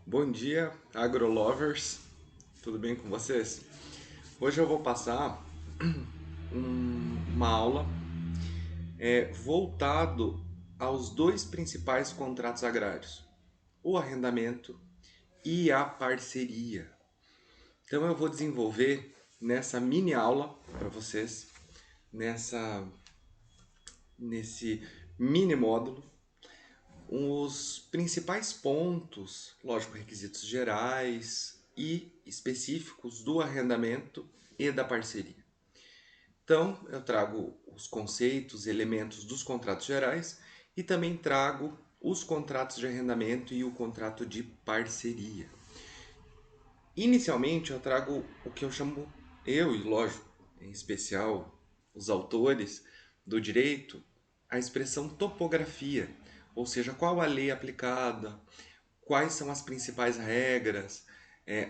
Bom dia, agrolovers, tudo bem com vocês? Hoje eu vou passar uma aula voltado aos dois principais contratos agrários, o arrendamento e a parceria. Então eu vou desenvolver nessa mini aula para vocês, nesse mini módulo, os principais pontos, lógico, requisitos gerais e específicos do arrendamento e da parceria. Então, eu trago os conceitos, elementos dos contratos gerais e também trago os contratos de arrendamento e o contrato de parceria. Inicialmente, eu trago o que eu chamo, eu e lógico, em especial os autores do direito, a expressão topografia, ou seja, qual a lei aplicada, quais são as principais regras,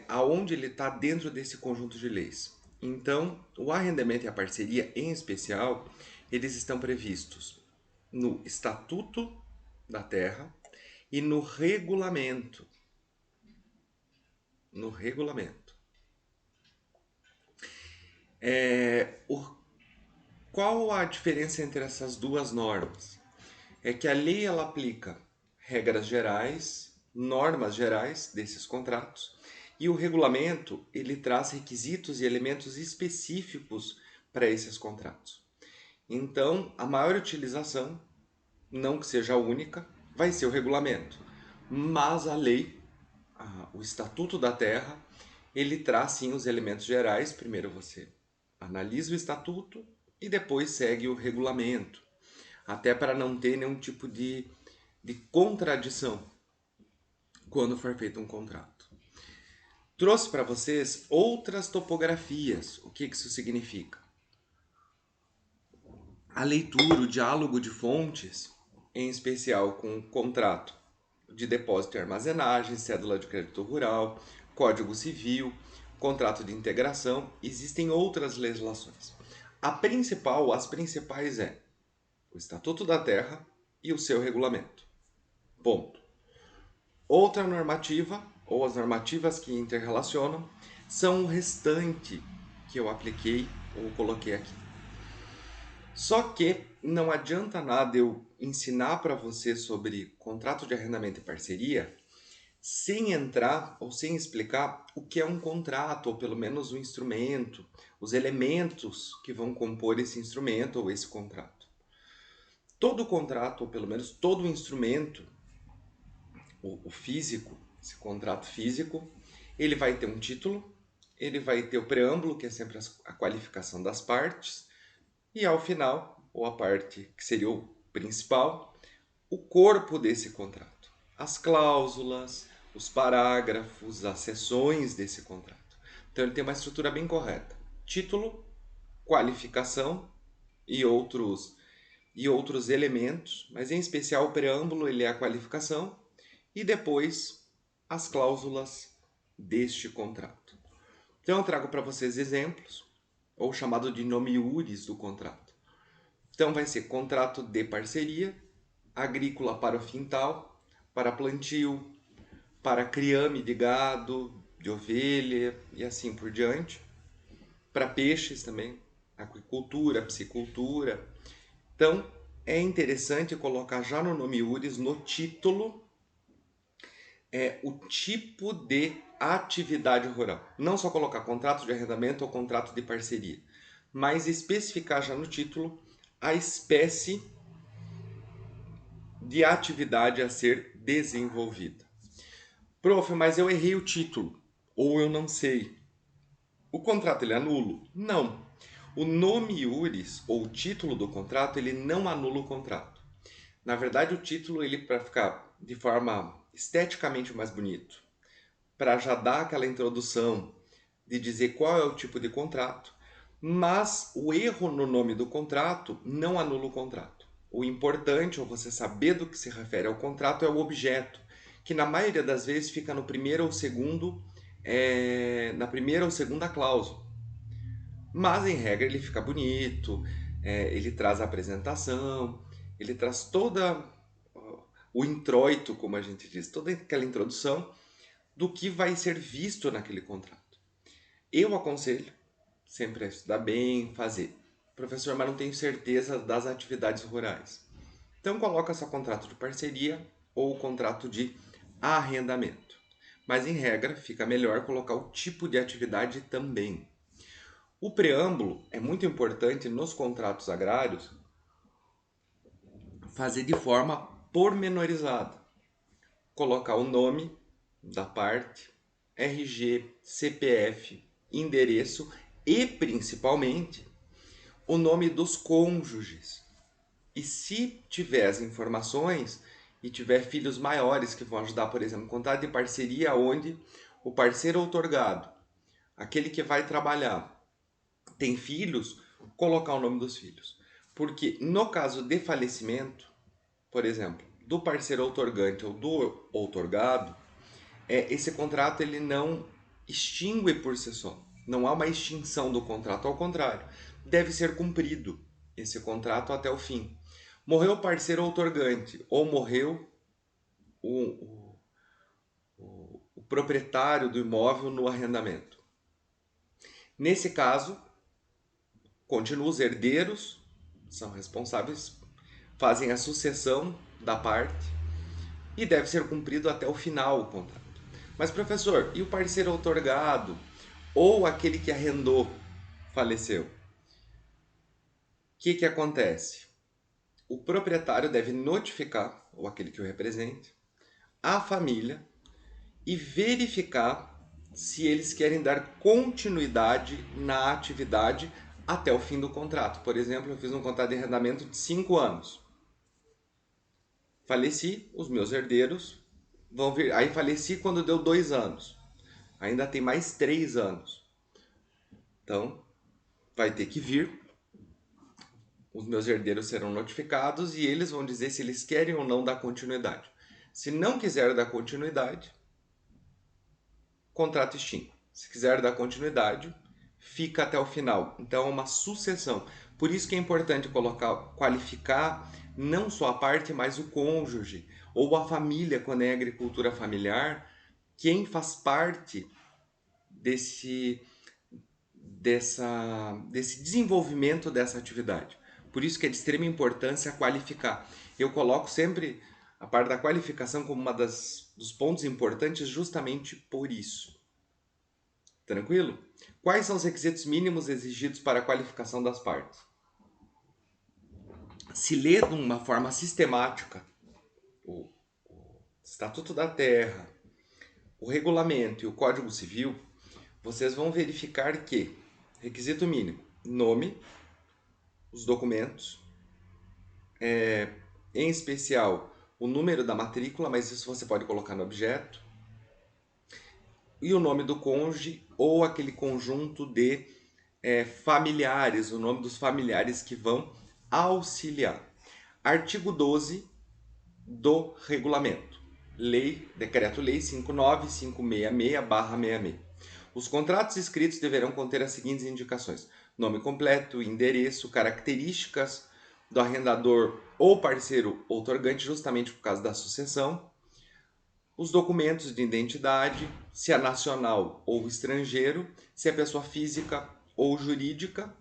aonde ele está dentro desse conjunto de leis. Então, o arrendamento e a parceria, em especial, eles estão previstos no Estatuto da Terra e no regulamento. No regulamento. Qual a diferença entre essas duas normas? É que a lei ela aplica regras gerais, normas gerais desses contratos, e o regulamento ele traz requisitos e elementos específicos para esses contratos. Então, a maior utilização, não que seja a única, vai ser o regulamento. Mas a lei, o Estatuto da Terra, ele traz sim os elementos gerais. Primeiro você analisa o estatuto e depois segue o regulamento, até para não ter nenhum tipo de contradição quando for feito um contrato. Trouxe para vocês outras topografias. O que isso significa? A leitura, o diálogo de fontes, em especial com o contrato de depósito e armazenagem, cédula de crédito rural, Código Civil, contrato de integração, existem outras legislações. As principais o Estatuto da Terra e o seu regulamento. Ponto. Outra normativa, ou as normativas que interrelacionam, são o restante que eu apliquei ou coloquei aqui. Só que não adianta nada eu ensinar para você sobre contrato de arrendamento e parceria sem entrar ou sem explicar o que é um contrato, ou pelo menos o instrumento, os elementos que vão compor esse instrumento ou esse contrato. Todo contrato, ou pelo menos todo instrumento, o físico, esse contrato físico, ele vai ter um título, ele vai ter o preâmbulo, que é sempre a qualificação das partes, e ao final, ou a parte que seria o principal, o corpo desse contrato, as cláusulas, os parágrafos, as seções desse contrato. Então ele tem uma estrutura bem correta: título, qualificação e outros elementos, mas em especial o preâmbulo, ele é a qualificação, e depois as cláusulas deste contrato. Então eu trago para vocês exemplos, ou chamado de nome iuris do contrato. Então vai ser contrato de parceria, agrícola para o quintal, para plantio, para criame de gado, de ovelha e assim por diante. Para peixes também, aquicultura, piscicultura. Então é interessante colocar já no nome iuris, no título, o tipo de atividade rural. Não só colocar contrato de arrendamento ou contrato de parceria, mas especificar já no título a espécie de atividade a ser desenvolvida. Prof, mas eu errei o título, ou eu não sei. O contrato ele é nulo? Não. O nome iuris, ou o título do contrato, ele não anula o contrato. Na verdade, o título, ele para ficar de forma esteticamente mais bonito, para já dar aquela introdução de dizer qual é o tipo de contrato, mas o erro no nome do contrato não anula o contrato. O importante, ou você saber do que se refere ao contrato, é o objeto, que na maioria das vezes fica no primeiro ou segundo, na primeira ou segunda cláusula. Mas em regra ele fica bonito, ele traz a apresentação, ele traz toda o introito, como a gente diz, toda aquela introdução do que vai ser visto naquele contrato. Eu aconselho sempre a estudar bem, fazer. Professor, mas não tenho certeza das atividades rurais. Então coloca só contrato de parceria ou contrato de arrendamento. Mas em regra, fica melhor colocar o tipo de atividade também. O preâmbulo é muito importante nos contratos agrários fazer de forma pormenorizada. Colocar o nome da parte, RG, CPF, endereço e principalmente o nome dos cônjuges. E se tiver as informações e tiver filhos maiores que vão ajudar, por exemplo, contrato de parceria onde o parceiro outorgado, aquele que vai trabalhar, tem filhos, colocar o nome dos filhos. Porque no caso de falecimento, por exemplo, do parceiro outorgante ou do outorgado, esse contrato ele não extingue por si só. Não há uma extinção do contrato, ao contrário, deve ser cumprido esse contrato até o fim. Morreu o parceiro outorgante ou morreu o, o proprietário do imóvel no arrendamento. Nesse caso, continuam os herdeiros, são responsáveis, fazem a sucessão da parte e deve ser cumprido até o final o contrato. Mas professor, e o parceiro outorgado ou aquele que arrendou faleceu? O que acontece? O proprietário deve notificar, ou aquele que o represente, a família e verificar se eles querem dar continuidade na atividade até o fim do contrato. Por exemplo, eu fiz um contrato de arrendamento de 5 anos. Faleci, os meus herdeiros vão vir. Aí faleci quando deu 2 anos. Ainda tem mais 3 anos. Então, vai ter que vir. Os meus herdeiros serão notificados e eles vão dizer se eles querem ou não dar continuidade. Se não quiser dar continuidade, contrato extinto. Se quiser dar continuidade, fica até o final. Então é uma sucessão. Por isso que é importante qualificar não só a parte, mas o cônjuge ou a família, quando é agricultura familiar, quem faz parte desse desenvolvimento dessa atividade. Por isso que é de extrema importância qualificar. Eu coloco sempre a parte da qualificação como dos pontos importantes justamente por isso. Tranquilo? Quais são os requisitos mínimos exigidos para a qualificação das partes? Se lê de uma forma sistemática o Estatuto da Terra, o regulamento e o Código Civil, vocês vão verificar que requisito mínimo, nome, os documentos, em especial o número da matrícula, mas isso você pode colocar no objeto, e o nome do cônjuge ou aquele conjunto de familiares, o nome dos familiares que vão auxiliar. Artigo 12 do regulamento. Decreto-Lei 59566/66. Os contratos escritos deverão conter as seguintes indicações: nome completo, endereço, características do arrendador ou parceiro outorgante, justamente por causa da sucessão, os documentos de identidade, se é nacional ou estrangeiro, se é pessoa física ou jurídica,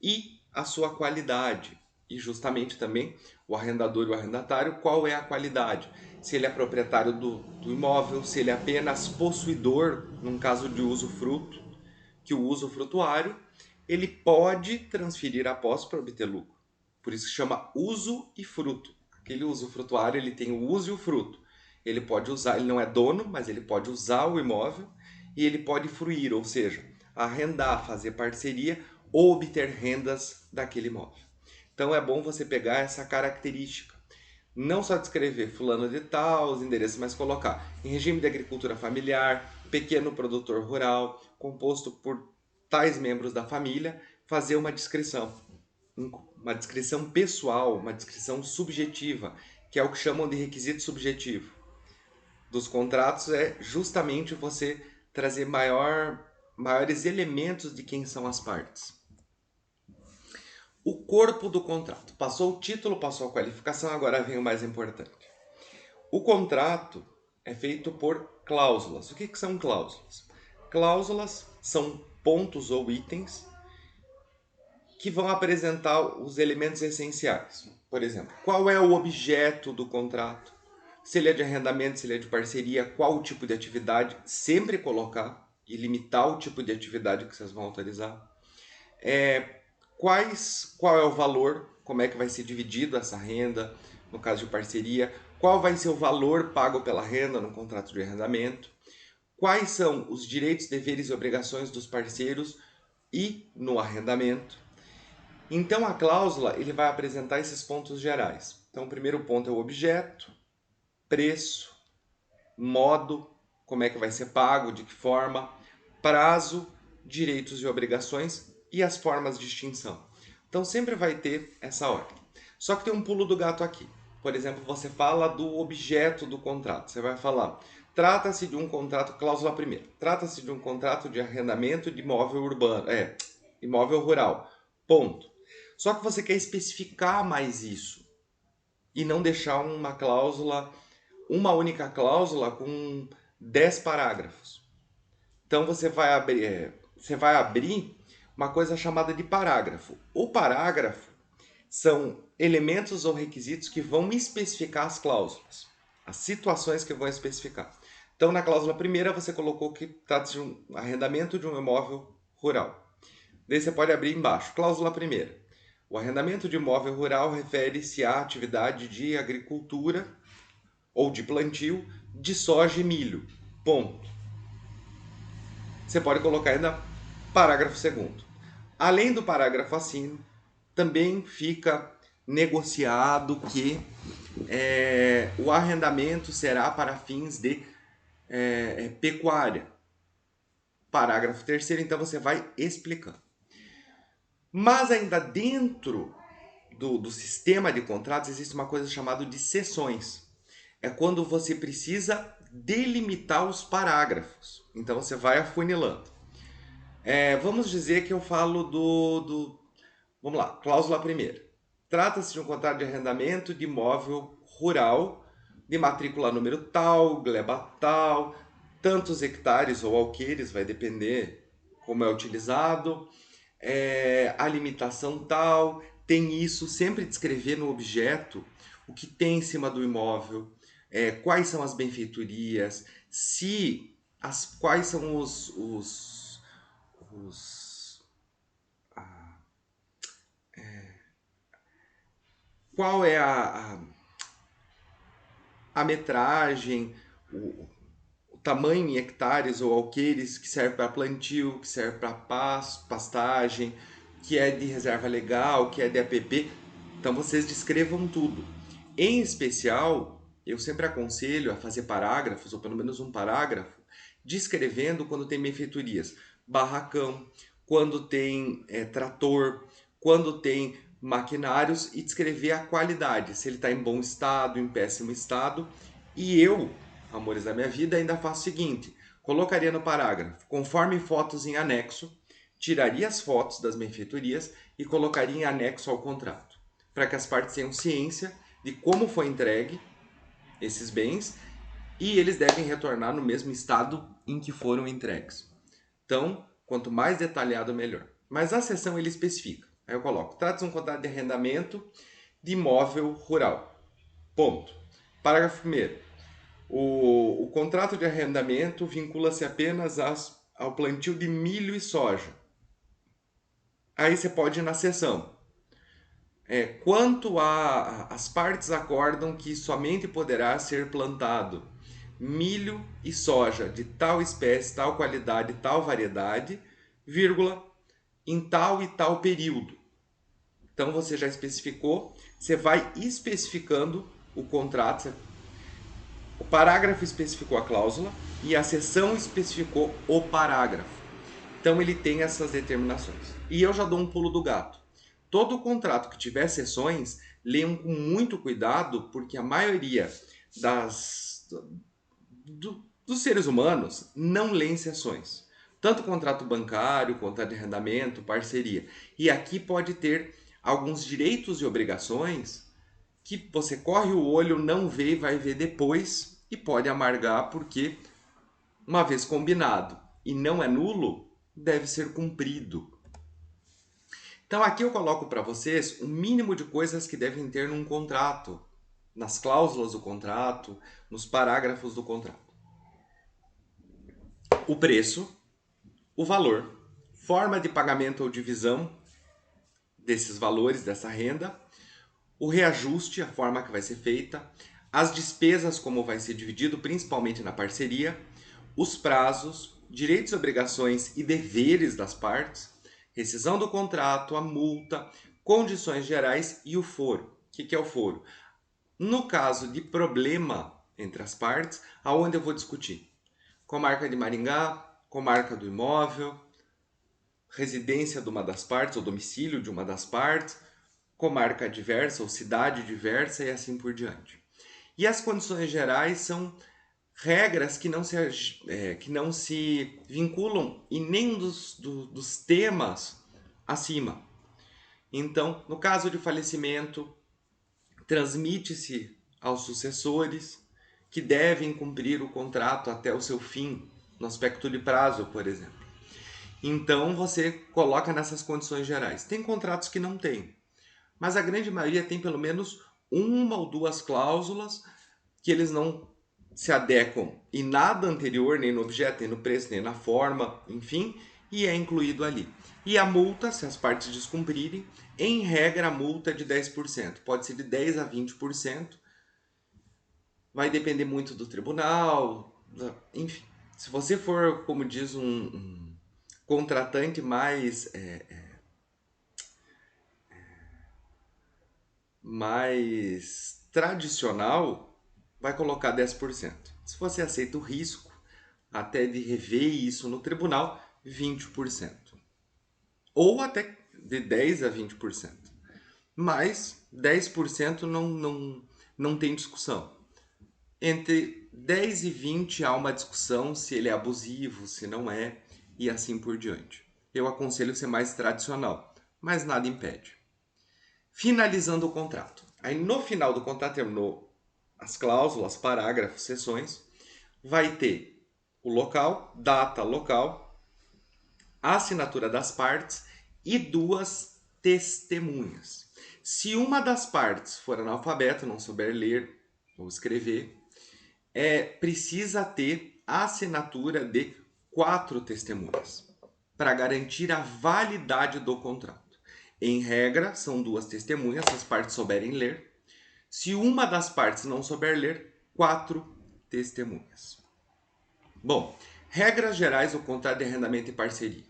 e a sua qualidade. E justamente também o arrendador e o arrendatário, qual é a qualidade? Se ele é proprietário do imóvel, se ele é apenas possuidor, num caso de usufruto, que o usufrutuário, ele pode transferir a posse para obter lucro. Por isso que chama uso e fruto. Aquele usufrutuário, ele tem o uso e o fruto. Ele pode usar, ele não é dono, mas ele pode usar o imóvel e ele pode fruir, ou seja, arrendar, fazer parceria ou obter rendas daquele imóvel. Então é bom você pegar essa característica. Não só descrever fulano de tal, os endereços, mas colocar em regime de agricultura familiar, pequeno produtor rural, composto por tais membros da família, fazer uma descrição pessoal, uma descrição subjetiva, que é o que chamam de requisito subjetivo dos contratos, é justamente você trazer maiores elementos de quem são as partes. O corpo do contrato. Passou o título, passou a qualificação, agora vem o mais importante. O contrato é feito por cláusulas. O que são cláusulas? Cláusulas são pontos ou itens que vão apresentar os elementos essenciais. Por exemplo, qual é o objeto do contrato? Se ele é de arrendamento, se ele é de parceria, qual o tipo de atividade? Sempre colocar e limitar o tipo de atividade que vocês vão autorizar. Qual é o valor? Como é que vai ser dividido essa renda no caso de parceria? Qual vai ser o valor pago pela renda no contrato de arrendamento? Quais são os direitos, deveres e obrigações dos parceiros e no arrendamento? Então a cláusula ele vai apresentar esses pontos gerais. Então o primeiro ponto é o objeto, preço, modo, como é que vai ser pago, de que forma, prazo, direitos e obrigações e as formas de extinção. Então sempre vai ter essa ordem. Só que tem um pulo do gato aqui. Por exemplo, você fala do objeto do contrato. Você vai falar, trata-se de um contrato, cláusula primeira, trata-se de um contrato de arrendamento de imóvel urbano, imóvel rural, ponto. Só que você quer especificar mais isso e não deixar uma cláusula, uma única cláusula com 10 parágrafos. Então você vai abrir uma coisa chamada de parágrafo. O parágrafo são elementos ou requisitos que vão especificar as cláusulas, as situações que vão especificar. Então, na cláusula primeira, você colocou que trata-se de um arrendamento de um imóvel rural. Daí você pode abrir embaixo, cláusula primeira. O arrendamento de imóvel rural refere-se à atividade de agricultura ou de plantio de soja e milho. Ponto. Você pode colocar ainda parágrafo segundo. Além do parágrafo acima, também fica negociado que o arrendamento será para fins de pecuária. Parágrafo terceiro, então você vai explicando. Mas ainda dentro do sistema de contratos existe uma coisa chamada de seções. É quando você precisa delimitar os parágrafos. Então você vai afunilando. Vamos dizer que eu falo Vamos lá, cláusula primeira. Trata-se de um contrato de arrendamento de imóvel rural, de matrícula número tal, gleba tal, tantos hectares ou alqueires, vai depender como é utilizado, a limitação tal, tem isso, sempre descrever no objeto o que tem em cima do imóvel, quais são as benfeitorias, quais são qual é a metragem, o tamanho em hectares ou alqueires que serve para plantio, que serve para pastagem, que é de reserva legal, que é de APP. Então vocês descrevam tudo. Em especial, eu sempre aconselho a fazer parágrafos, ou pelo menos um parágrafo, descrevendo quando tem benfeitorias. Barracão, quando tem trator, quando tem maquinários e descrever a qualidade, se ele está em bom estado, em péssimo estado. E eu, amores da minha vida, ainda faço o seguinte, colocaria no parágrafo, conforme fotos em anexo, tiraria as fotos das benfeitorias e colocaria em anexo ao contrato, para que as partes tenham ciência de como foi entregue esses bens e eles devem retornar no mesmo estado em que foram entregues. Então, quanto mais detalhado, melhor. Mas a seção ele especifica. Aí eu coloco, trata-se de um contrato de arrendamento de imóvel rural. Ponto. Parágrafo 1º. O contrato de arrendamento vincula-se apenas ao plantio de milho e soja. Aí você pode ir na seção. Quanto as partes acordam que somente poderá ser plantado milho e soja de tal espécie, tal qualidade, tal variedade, vírgula, em tal e tal período. Então você já especificou, você vai especificando o contrato, o parágrafo especificou a cláusula e a seção especificou o parágrafo. Então ele tem essas determinações. E eu já dou um pulo do gato. Todo contrato que tiver seções, leiam com muito cuidado, porque a maioria dos seres humanos não leem seções. Tanto contrato bancário, contrato de arrendamento, parceria. E aqui pode ter alguns direitos e obrigações que você corre o olho, não vê e vai ver depois e pode amargar porque uma vez combinado e não é nulo, deve ser cumprido. Então aqui eu coloco para vocês o mínimo de coisas que devem ter num contrato, nas cláusulas do contrato, nos parágrafos do contrato. O preço, o valor, forma de pagamento ou divisão desses valores, dessa renda, o reajuste, a forma que vai ser feita, as despesas, como vai ser dividido, principalmente na parceria, os prazos, direitos, obrigações e deveres das partes, rescisão do contrato, a multa, condições gerais e o foro. O que é o foro? No caso de problema entre as partes, aonde eu vou discutir? Comarca de Maringá, comarca do imóvel, residência de uma das partes ou domicílio de uma das partes, comarca diversa ou cidade diversa e assim por diante. E as condições gerais são regras que não se vinculam em nenhum dos temas acima. Então, no caso de falecimento, transmite-se aos sucessores que devem cumprir o contrato até o seu fim, no aspecto de prazo, por exemplo. Então, você coloca nessas condições gerais. Tem contratos que não tem, mas a grande maioria tem pelo menos uma ou duas cláusulas que eles não se adequam em nada anterior, nem no objeto, nem no preço, nem na forma, enfim, e é incluído ali. E a multa, se as partes descumprirem, em regra a multa é de 10%, pode ser de 10% a 20%, vai depender muito do tribunal, enfim. Se você for, como diz um contratante mais tradicional, vai colocar 10%. Se você aceita o risco, até de rever isso no tribunal, 20%. Ou até de 10% a 20%. Mas 10% não tem discussão. Entre 10 e 20 há uma discussão se ele é abusivo, se não é, e assim por diante. Eu aconselho ser mais tradicional, mas nada impede. Finalizando o contrato. Aí no final do contrato, terminou as cláusulas, parágrafos, seções, vai ter o local, data local, a assinatura das partes e duas testemunhas. Se uma das partes for analfabeto, não souber ler ou escrever, precisa ter a assinatura de 4 testemunhas para garantir a validade do contrato. Em regra, são 2 testemunhas, se as partes souberem ler. Se uma das partes não souber ler, 4 testemunhas. Bom, regras gerais do contrato de arrendamento e parceria.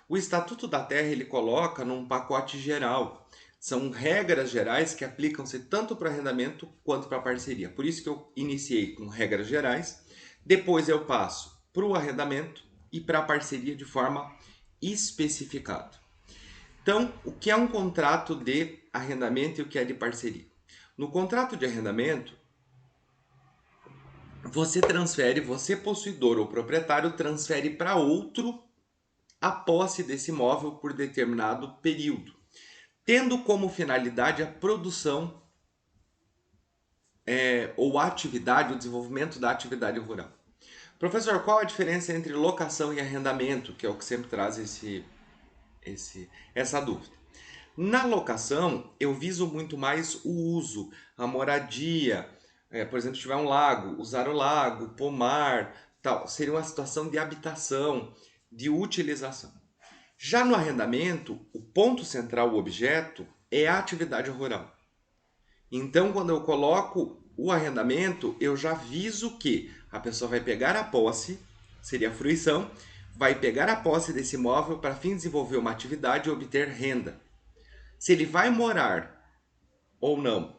O Estatuto da Terra ele coloca num pacote geral. São regras gerais que aplicam-se tanto para o arrendamento quanto para a parceria. Por isso que eu iniciei com regras gerais, depois eu passo para o arrendamento e para a parceria de forma especificada. Então, o que é um contrato de arrendamento e o que é de parceria? No contrato de arrendamento, você possuidor ou proprietário, transfere para outro a posse desse imóvel por determinado período, tendo como finalidade a produção ou atividade, o desenvolvimento da atividade rural. Professor, qual a diferença entre locação e arrendamento, que é o que sempre traz essa dúvida? Na locação, eu viso muito mais o uso, a moradia. Por exemplo, se tiver um lago, usar o lago, pomar, tal. Seria uma situação de habitação, de utilização. Já no arrendamento, o ponto central, o objeto, é a atividade rural. Então, quando eu coloco o arrendamento, eu já viso que a pessoa vai pegar a posse, seria a fruição, vai pegar a posse desse imóvel para fim de desenvolver uma atividade e obter renda. Se ele vai morar ou não,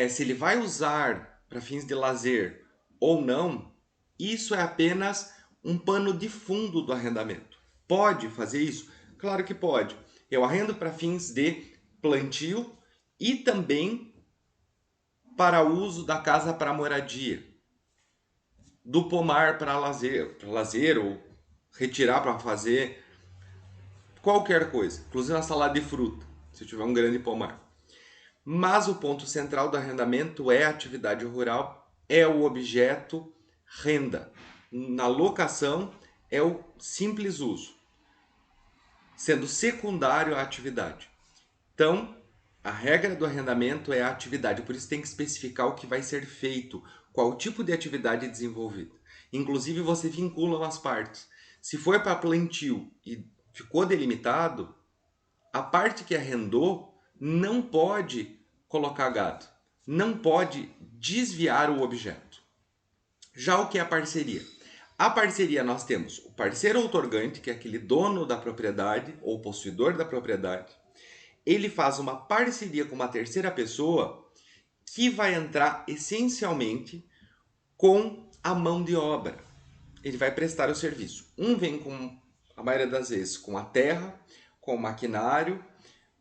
se ele vai usar para fins de lazer ou não, isso é apenas um pano de fundo do arrendamento. Pode fazer isso? Claro que pode. Eu arrendo para fins de plantio e também para uso da casa para moradia, do pomar para lazer ou retirar para fazer qualquer coisa, inclusive uma salada de fruta, se tiver um grande pomar. Mas o ponto central do arrendamento é a atividade rural, é o objeto renda. na locação é o simples uso, sendo secundário à atividade. Então, a regra do arrendamento é a atividade, por isso tem que especificar o que vai ser feito, qual tipo de atividade desenvolvida. Inclusive, você vincula as partes. Se for para plantio e ficou delimitado, a parte que arrendou não pode colocar gado, não pode desviar o objeto. Já o que é a parceria? A parceria nós temos o parceiro outorgante, que é aquele dono da propriedade ou possuidor da propriedade. Ele faz uma parceria com uma terceira pessoa que vai entrar essencialmente com a mão de obra. Ele vai prestar o serviço. Um vem com, a maioria das vezes, com a terra, com o maquinário,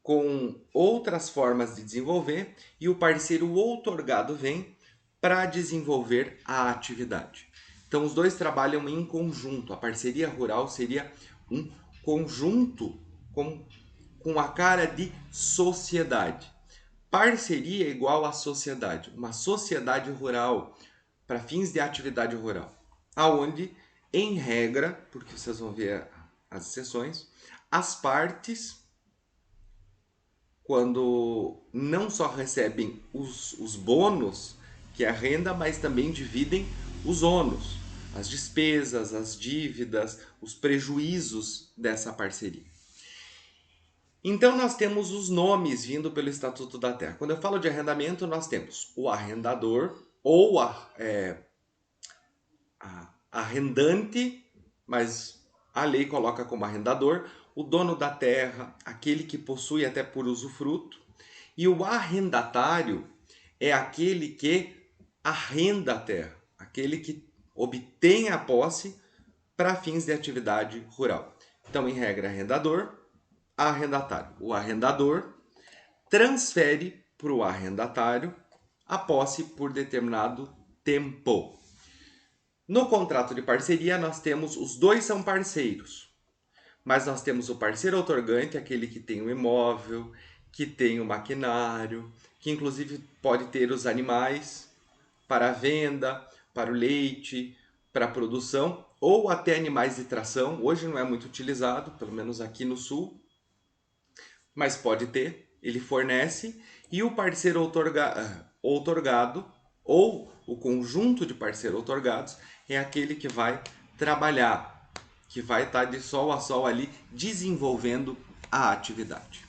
com outras formas de desenvolver, e o parceiro outorgado vem para desenvolver a atividade. Então os dois trabalham em conjunto. A parceria rural seria um conjunto com a cara de sociedade. Parceria é igual a sociedade, uma sociedade rural para fins de atividade rural, aonde, em regra, porque vocês vão ver as exceções, as partes, quando não só recebem os bônus, que é a renda, mas também dividem os ônus, as despesas, as dívidas, os prejuízos dessa parceria. Então nós temos os nomes vindo pelo Estatuto da Terra. Quando eu falo de arrendamento, nós temos o arrendador ou arrendante, mas a lei coloca como arrendador, o dono da terra, aquele que possui até por usufruto, e o arrendatário é aquele que arrenda a terra, aquele que obtém a posse para fins de atividade rural. Então, em regra, arrendador, arrendatário. O arrendador transfere para o arrendatário a posse por determinado tempo. No contrato de parceria, nós temos, os dois são parceiros, mas nós temos o parceiro outorgante, aquele que tem o imóvel, que tem o maquinário, que inclusive pode ter os animais para a venda, para o leite, para a produção, ou até animais de tração. Hoje não é muito utilizado, pelo menos aqui no sul, mas pode ter, ele fornece, e o parceiro outorgado, ou o conjunto de parceiros outorgados, é aquele que vai trabalhar, que vai estar de sol a sol ali desenvolvendo a atividade.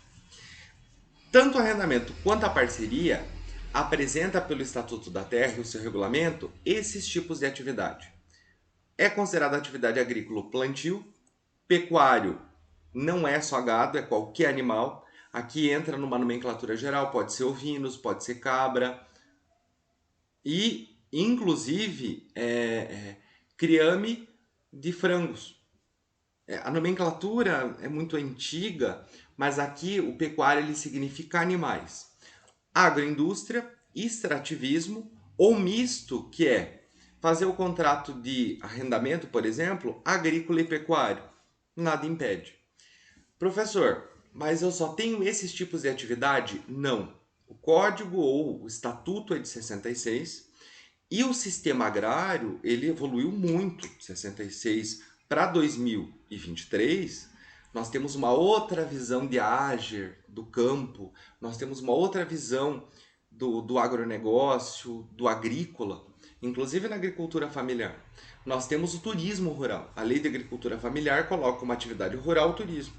Tanto o arrendamento quanto a parceria apresenta pelo Estatuto da Terra e o seu regulamento esses tipos de atividade. É considerada atividade agrícola plantio, pecuário não é só gado, é qualquer animal. Aqui entra numa nomenclatura geral, pode ser ovinos, pode ser cabra e, inclusive, criame de frangos. A nomenclatura é muito antiga, mas aqui o pecuário ele significa animais. Agroindústria, extrativismo ou misto, que é fazer o contrato de arrendamento, por exemplo, agrícola e pecuário. Nada impede. Professor, mas eu só tenho esses tipos de atividade? Não. O código ou o estatuto é de 66 e o sistema agrário ele evoluiu muito. De 66 para 2023, nós temos uma outra visão de Ager, do campo, nós temos uma outra visão do agronegócio, do agrícola, inclusive na agricultura familiar. Nós temos o turismo rural. A lei de agricultura familiar coloca uma atividade rural, o turismo,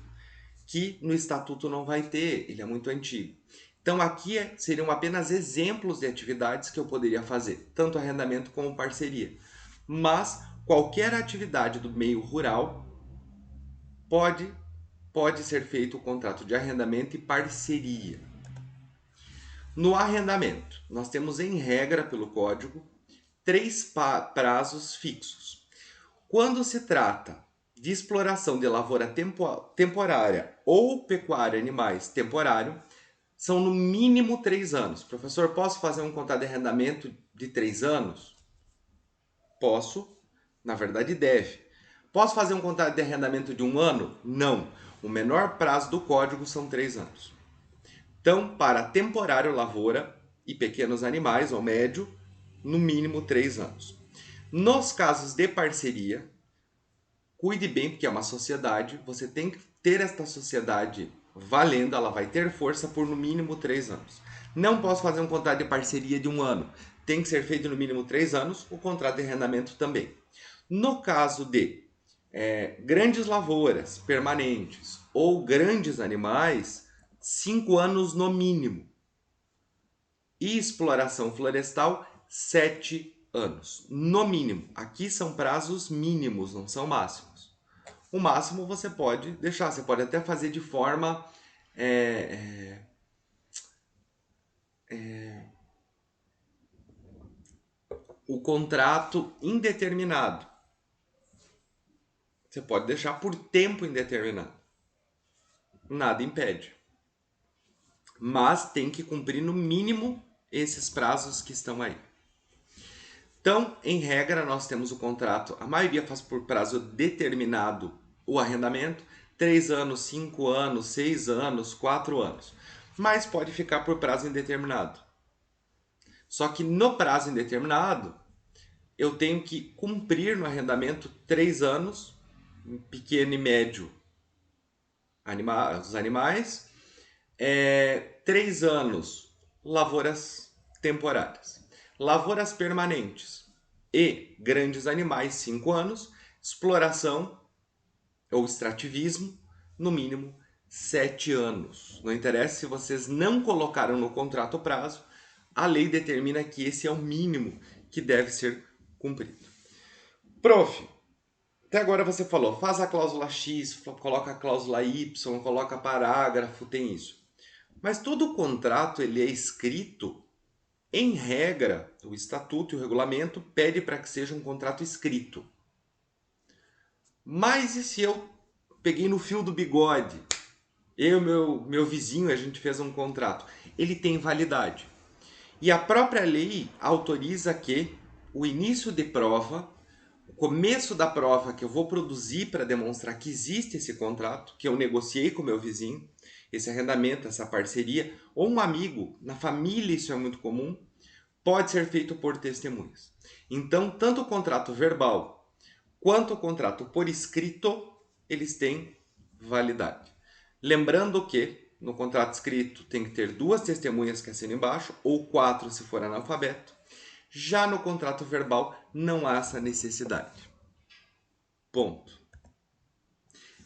que no estatuto não vai ter, ele é muito antigo. Então aqui seriam apenas exemplos de atividades que eu poderia fazer, tanto arrendamento como parceria. Mas qualquer atividade do meio rural pode ser feito o contrato de arrendamento e parceria. No arrendamento, nós temos em regra pelo código 3 prazos fixos. Quando se trata de exploração de lavoura temporária ou pecuária animais temporário, são no mínimo 3 anos. Professor, posso fazer um contrato de arrendamento de 3 anos? Posso, na verdade deve. Posso fazer um contrato de arrendamento de 1 ano? Não. O menor prazo do código são 3 anos. Então, para temporário lavoura e pequenos animais, ou médio, no mínimo 3 anos. Nos casos de parceria, cuide bem, porque é uma sociedade, você tem que ter esta sociedade valendo, ela vai ter força por no mínimo 3 anos. Não posso fazer um contrato de parceria de 1 ano. Tem que ser feito no mínimo 3 anos, o contrato de arrendamento também. No caso de grandes lavouras permanentes ou grandes animais, 5 anos no mínimo. E exploração florestal, 7 anos, no mínimo. Aqui são prazos mínimos, não são máximos. O máximo você pode deixar, você pode até fazer de forma o contrato indeterminado. Você pode deixar por tempo indeterminado. Nada impede. Mas tem que cumprir no mínimo esses prazos que estão aí. Então, em regra, nós temos o contrato, a maioria faz por prazo determinado o arrendamento, 3 anos, 5 anos, 6 anos, 4 anos. Mas pode ficar por prazo indeterminado. Só que no prazo indeterminado, eu tenho que cumprir no arrendamento 3 anos, pequeno e médio, os animais, 3 anos, lavouras temporárias. Lavouras permanentes e grandes animais, 5 anos. Exploração ou extrativismo, no mínimo 7 anos. Não interessa se vocês não colocaram no contrato o prazo, a lei determina que esse é o mínimo que deve ser cumprido. Prof, até agora você falou, faz a cláusula X, coloca a cláusula Y, coloca parágrafo, tem isso. Mas todo contrato ele é escrito, em regra, o estatuto e o regulamento pede para que seja um contrato escrito. Mas e se eu peguei no fio do bigode? Eu e meu vizinho, a gente fez um contrato. Ele tem validade. E a própria lei autoriza que o início de prova, o começo da prova que eu vou produzir para demonstrar que existe esse contrato, que eu negociei com meu vizinho, esse arrendamento, essa parceria, ou um amigo, na família isso é muito comum, pode ser feito por testemunhas. Então, tanto o contrato verbal quanto o contrato por escrito, eles têm validade. Lembrando que no contrato escrito tem que ter 2 testemunhas que assinam embaixo, ou 4 se for analfabeto. Já no contrato verbal não há essa necessidade. Ponto.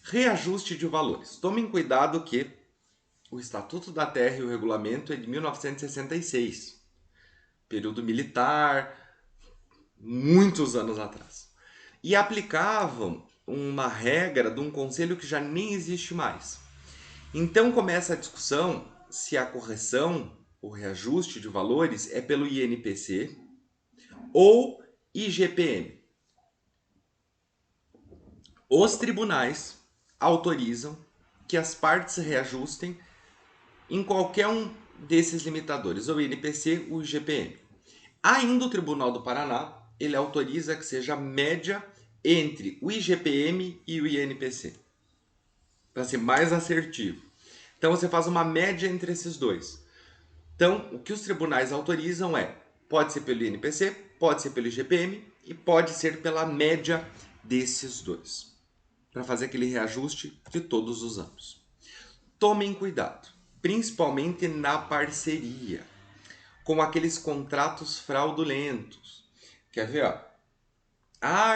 Reajuste de valores. Tomem cuidado que o Estatuto da Terra e o regulamento é de 1966. Período militar, muitos anos atrás. E aplicavam uma regra de um conselho que já nem existe mais. Então começa a discussão se a correção, o reajuste de valores é pelo INPC ou IGPM. Os tribunais autorizam que as partes reajustem em qualquer um desses limitadores, ou INPC ou IGPM. Ainda o Tribunal do Paraná, ele autoriza que seja média entre o IGPM e o INPC, para ser mais assertivo. Então você faz uma média entre esses dois. Então, o que os tribunais autorizam pode ser pelo INPC, pode ser pelo IGPM e pode ser pela média desses dois, para fazer aquele reajuste de todos os anos. Tomem cuidado, principalmente na parceria, com aqueles contratos fraudulentos. Quer ver, ó?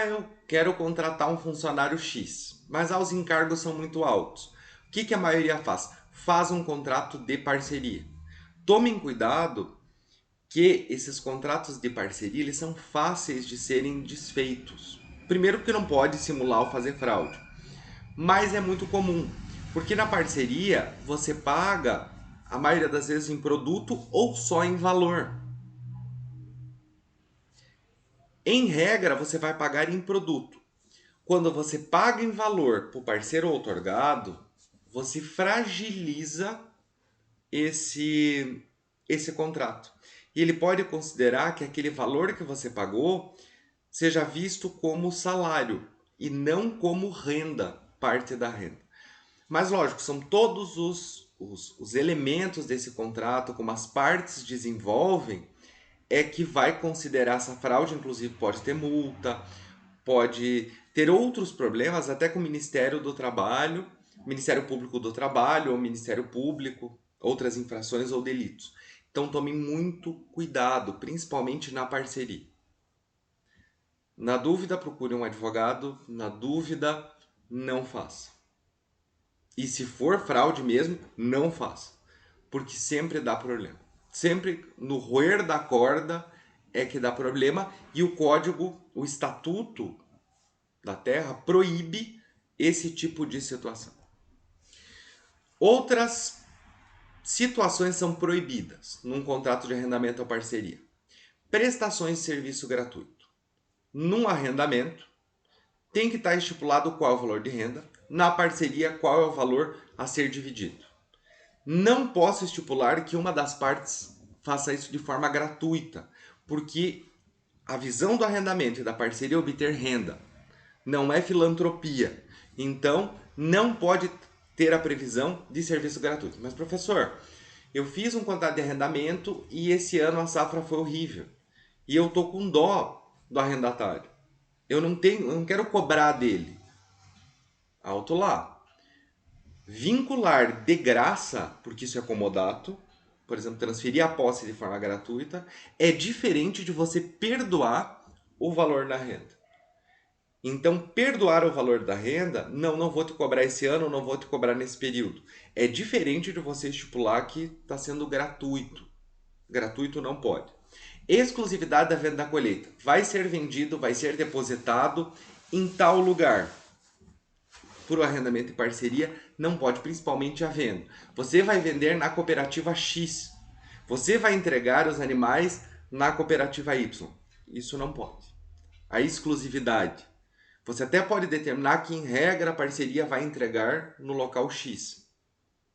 Eu quero contratar um funcionário X, mas os encargos são muito altos. O que a maioria faz? Faz um contrato de parceria. Tomem cuidado que esses contratos de parceria eles são fáceis de serem desfeitos. Primeiro porque não pode simular ou fazer fraude, mas é muito comum, porque na parceria você paga a maioria das vezes em produto ou só em valor. Em regra, você vai pagar em produto. Quando você paga em valor para o parceiro outorgado, você fragiliza esse contrato. E ele pode considerar que aquele valor que você pagou seja visto como salário e não como renda, parte da renda. Mas lógico, são todos os elementos desse contrato, como as partes desenvolvem, é que vai considerar essa fraude, inclusive pode ter multa, pode ter outros problemas até com o Ministério do Trabalho, Ministério Público do Trabalho ou Ministério Público, outras infrações ou delitos. Então tome muito cuidado, principalmente na parceria. Na dúvida, procure um advogado, na dúvida, não faça. E se for fraude mesmo, não faça, porque sempre dá problema. Sempre no roer da corda é que dá problema e o código, o estatuto da terra proíbe esse tipo de situação. Outras situações são proibidas num contrato de arrendamento ou parceria. Prestações de serviço gratuito. Num arrendamento, tem que estar estipulado qual é o valor de renda, na parceria qual é o valor a ser dividido. Não posso estipular que uma das partes faça isso de forma gratuita, porque a visão do arrendamento e da parceria é obter renda, não é filantropia. Então, não pode ter a previsão de serviço gratuito. Mas, professor, eu fiz um contrato de arrendamento e esse ano a safra foi horrível. E eu tô com dó do arrendatário. Eu não quero cobrar dele. Alto lá. Vincular de graça, porque isso é comodato, por exemplo, transferir a posse de forma gratuita, é diferente de você perdoar o valor da renda. Então, perdoar o valor da renda, não vou te cobrar esse ano, não vou te cobrar nesse período. É diferente de você estipular que está sendo gratuito. Gratuito não pode. Exclusividade da venda da colheita. Vai ser vendido, vai ser depositado em tal lugar. Por arrendamento e parceria, não pode, principalmente a venda. Você vai vender na cooperativa X. Você vai entregar os animais na cooperativa Y. Isso não pode. A exclusividade. Você até pode determinar que, em regra, a parceria vai entregar no local X.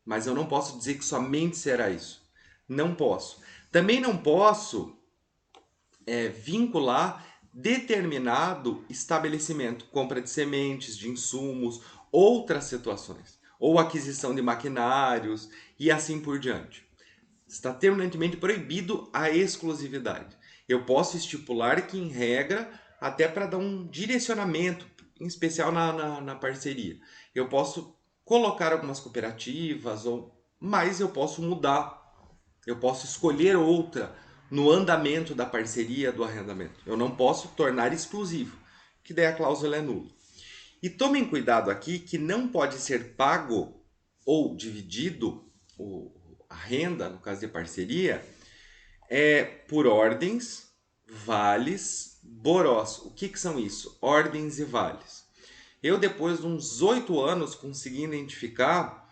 Mas eu não posso dizer que somente será isso. Não posso. Também não posso vincular determinado estabelecimento, compra de sementes, de insumos, outras situações, ou aquisição de maquinários e assim por diante. Está terminantemente proibido a exclusividade. Eu posso estipular que, em regra, até para dar um direcionamento, em especial na parceria, eu posso colocar algumas cooperativas, mas eu posso mudar. Eu posso escolher outra no andamento da parceria do arrendamento. Eu não posso tornar exclusivo, que daí a cláusula é nula. E tomem cuidado aqui que não pode ser pago ou dividido a renda, no caso de parceria, por ordens, vales, borós. O que são isso? Ordens e vales. Eu, depois de uns 8 anos, consegui identificar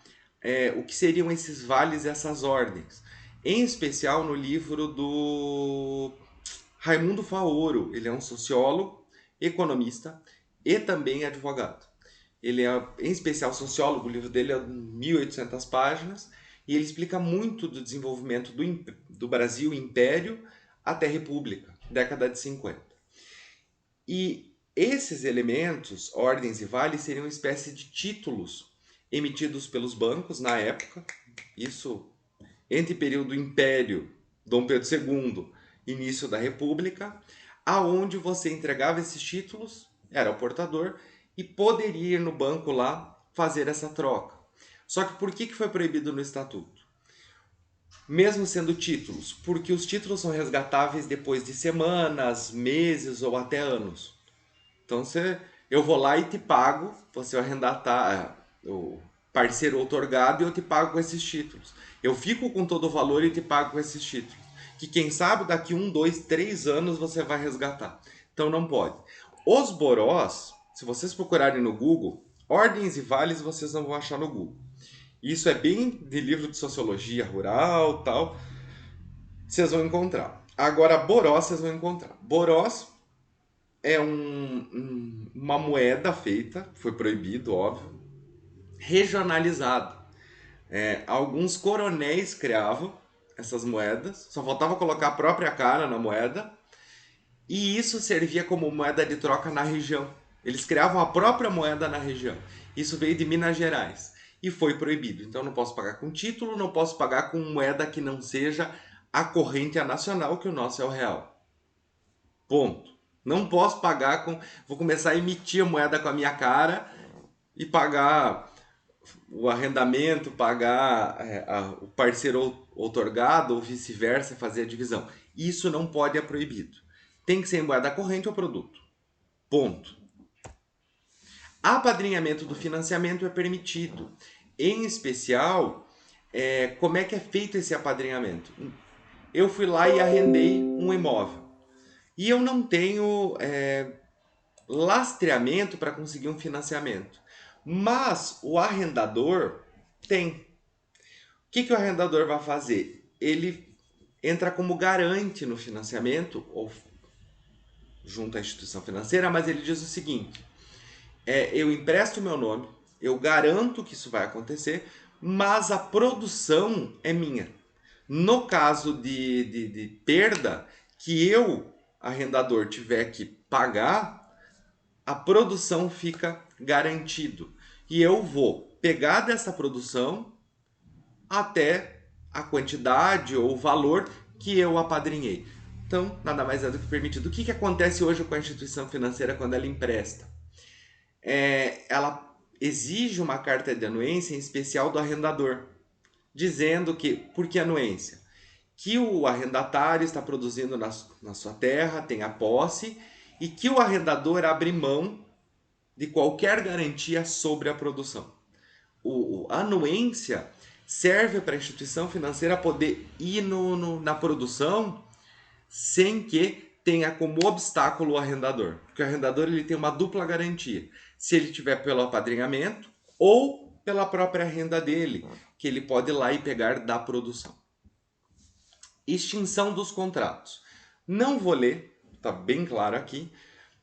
o que seriam esses vales e essas ordens. Em especial no livro do Raimundo Faoro. Ele é um sociólogo, economista e também advogado. Ele é, em especial, sociólogo. O livro dele é 1.800 páginas e ele explica muito do desenvolvimento do Brasil Império até República, década de 50. E esses elementos, ordens e vales, seriam uma espécie de títulos emitidos pelos bancos na época. Isso entre período do Império, Dom Pedro II, início da República, aonde você entregava esses títulos, era o portador, e poderia ir no banco lá fazer essa troca. Só que por que foi proibido no Estatuto? Mesmo sendo títulos, porque os títulos são resgatáveis depois de semanas, meses ou até anos. Então eu vou lá e te pago, você vai arrendar o parceiro outorgado e eu te pago com esses títulos. Eu fico com todo o valor e te pago com esses títulos. Que quem sabe daqui 1, 2, 3 anos você vai resgatar. Então não pode. Os borós, se vocês procurarem no Google, ordens e vales vocês não vão achar no Google. Isso é bem de livro de sociologia rural, tal. Vocês vão encontrar. Agora, borós vocês vão encontrar. Borós é uma moeda feita, foi proibido, óbvio, regionalizado. Alguns coronéis criavam essas moedas, só faltava colocar a própria cara na moeda, e isso servia como moeda de troca na região. Eles criavam a própria moeda na região. Isso veio de Minas Gerais e foi proibido. Então não posso pagar com título, não posso pagar com moeda que não seja A corrente é a nacional, que o nosso é o real. Ponto. Não posso pagar com... Vou começar a emitir a moeda com a minha cara e pagar o arrendamento, pagar o parceiro outorgado ou vice-versa, fazer a divisão. Isso não pode, é proibido. Tem que ser em moeda corrente ou produto. Ponto. Apadrinhamento do financiamento é permitido. Em especial, como é que é feito esse apadrinhamento? Eu fui lá e arrendei um imóvel. E eu não tenho lastreamento para conseguir um financiamento. Mas o arrendador tem. O que o arrendador vai fazer? Ele entra como garante no financiamento, ou junto à instituição financeira, mas ele diz o seguinte: eu empresto o meu nome, eu garanto que isso vai acontecer, mas a produção é minha. No caso de perda, que eu, arrendador, tiver que pagar, a produção fica garantido. E eu vou pegar dessa produção até a quantidade ou o valor que eu apadrinhei. Então, nada mais é do que permitido. O que acontece hoje com a instituição financeira quando ela empresta? Ela exige uma carta de anuência em especial do arrendador, dizendo que, por que anuência? Que o arrendatário está produzindo na sua terra, tem a posse, e que o arrendador abre mão de qualquer garantia sobre a produção. A anuência serve para a instituição financeira poder ir na produção sem que tenha como obstáculo o arrendador. Porque o arrendador ele tem uma dupla garantia. Se ele tiver pelo apadrinhamento ou pela própria renda dele, que ele pode ir lá e pegar da produção. Extinção dos contratos. Não vou ler, está bem claro aqui,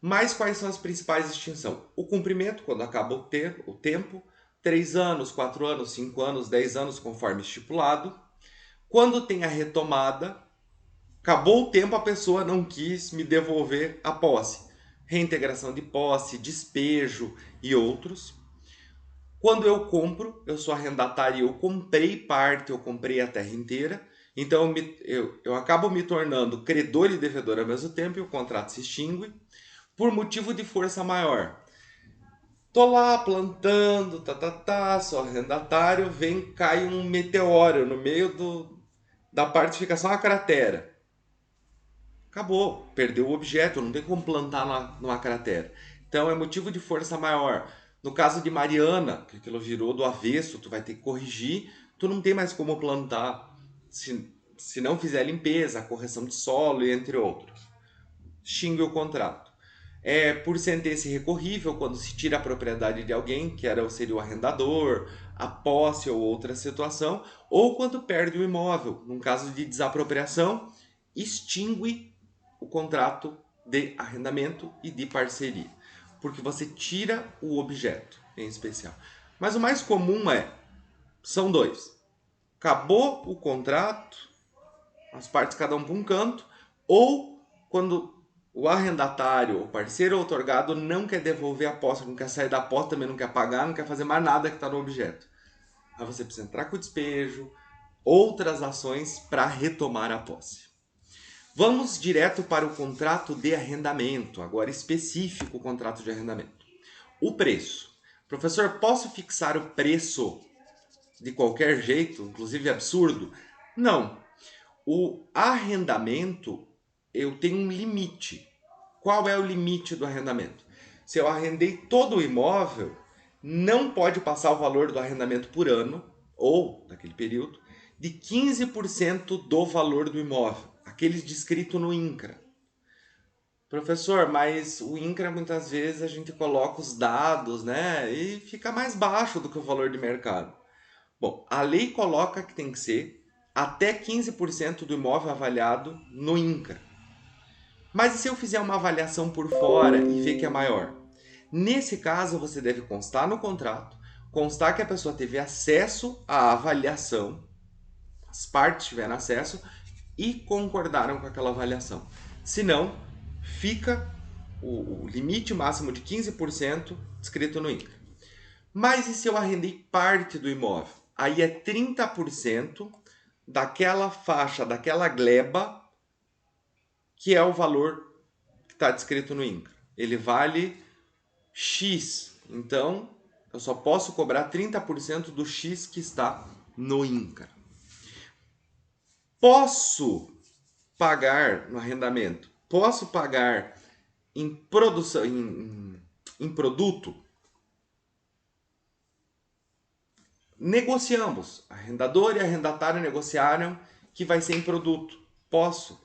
mas quais são as principais extinções? O cumprimento, quando acaba o tempo, 3 anos, 4 anos, 5 anos, 10 anos, conforme estipulado. Quando tem a retomada, acabou o tempo, a pessoa não quis me devolver a posse. Reintegração de posse, despejo e outros. Quando eu compro, eu sou arrendatário e eu comprei parte, eu comprei a terra inteira. Então eu acabo me tornando credor e devedor ao mesmo tempo e o contrato se extingue por motivo de força maior. Tô lá plantando, sou arrendatário, cai um meteoro no meio da parte, fica só uma cratera. Acabou, perdeu o objeto, não tem como plantar numa cratera. Então é motivo de força maior. No caso de Mariana, que aquilo virou do avesso, tu vai ter que corrigir, tu não tem mais como plantar se não fizer limpeza, correção de solo e entre outros. Extingue o contrato. Por sentença irrecorrível, quando se tira a propriedade de alguém, que seria o arrendador, a posse ou outra situação, ou quando perde o imóvel. Num caso de desapropriação, extingue o contrato de arrendamento e de parceria, porque você tira o objeto em especial. Mas o mais comum são dois. Acabou o contrato, as partes cada um para um canto, ou quando o arrendatário, o parceiro outorgado não quer devolver a posse, não quer sair da posse, também não quer pagar, não quer fazer mais nada que está no objeto. Aí você precisa entrar com o despejo, outras ações para retomar a posse. Vamos direto para o contrato de arrendamento, agora específico o contrato de arrendamento. O preço. Professor, posso fixar o preço de qualquer jeito, inclusive absurdo? Não. O arrendamento, eu tenho um limite. Qual é o limite do arrendamento? Se eu arrendei todo o imóvel, não pode passar o valor do arrendamento por ano, ou naquele período, de 15% do valor do imóvel, aquele descrito no INCRA. Professor, mas o INCRA muitas vezes a gente coloca os dados, né, e fica mais baixo do que o valor de mercado. Bom, a lei coloca que tem que ser até 15% do imóvel avaliado no INCRA. Mas e se eu fizer uma avaliação por fora e ver que é maior? Nesse caso, você deve constar no contrato, constar que a pessoa teve acesso à avaliação, as partes tiveram acesso e concordaram com aquela avaliação. Se não, fica o limite máximo de 15% escrito no INCRA. Mas e se eu arrendei parte do imóvel? Aí é 30% daquela faixa, daquela gleba, que é o valor que está descrito no INCRA. Ele vale X. Então, eu só posso cobrar 30% do X que está no INCRA. Posso pagar no arrendamento, posso pagar em produção, em produto. Negociamos, arrendador e arrendatário negociaram que vai ser em produto. Posso?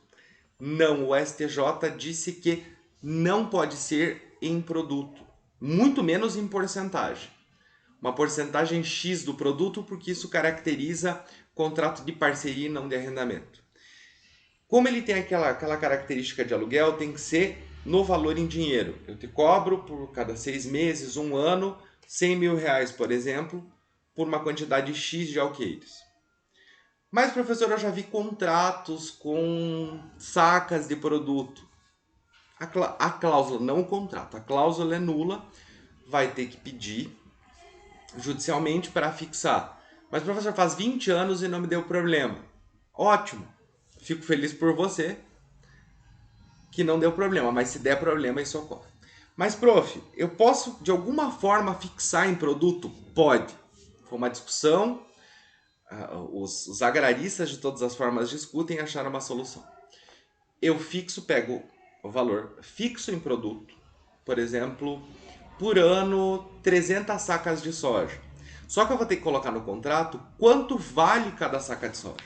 Não, o STJ disse que não pode ser em produto, muito menos em porcentagem. Uma porcentagem X do produto, porque isso caracteriza contrato de parceria e não de arrendamento. Como ele tem aquela característica de aluguel, tem que ser no valor em dinheiro. Eu te cobro por cada 6 meses, 1 ano, 100 mil reais, por exemplo, por uma quantidade X de alqueires. Mas, professor, eu já vi contratos com sacas de produto. A cláusula, não o contrato, a cláusula é nula, vai ter que pedir judicialmente para fixar. Mas, professor, faz 20 anos e não me deu problema. Ótimo, fico feliz por você que não deu problema, mas se der problema, isso ocorre. Mas, prof, eu posso de alguma forma fixar em produto? Pode. Foi uma discussão, os agraristas de todas as formas discutem e acharam uma solução. Eu fixo, pego o valor fixo em produto, por exemplo, por ano 300 sacas de soja. Só que eu vou ter que colocar no contrato quanto vale cada saca de soja.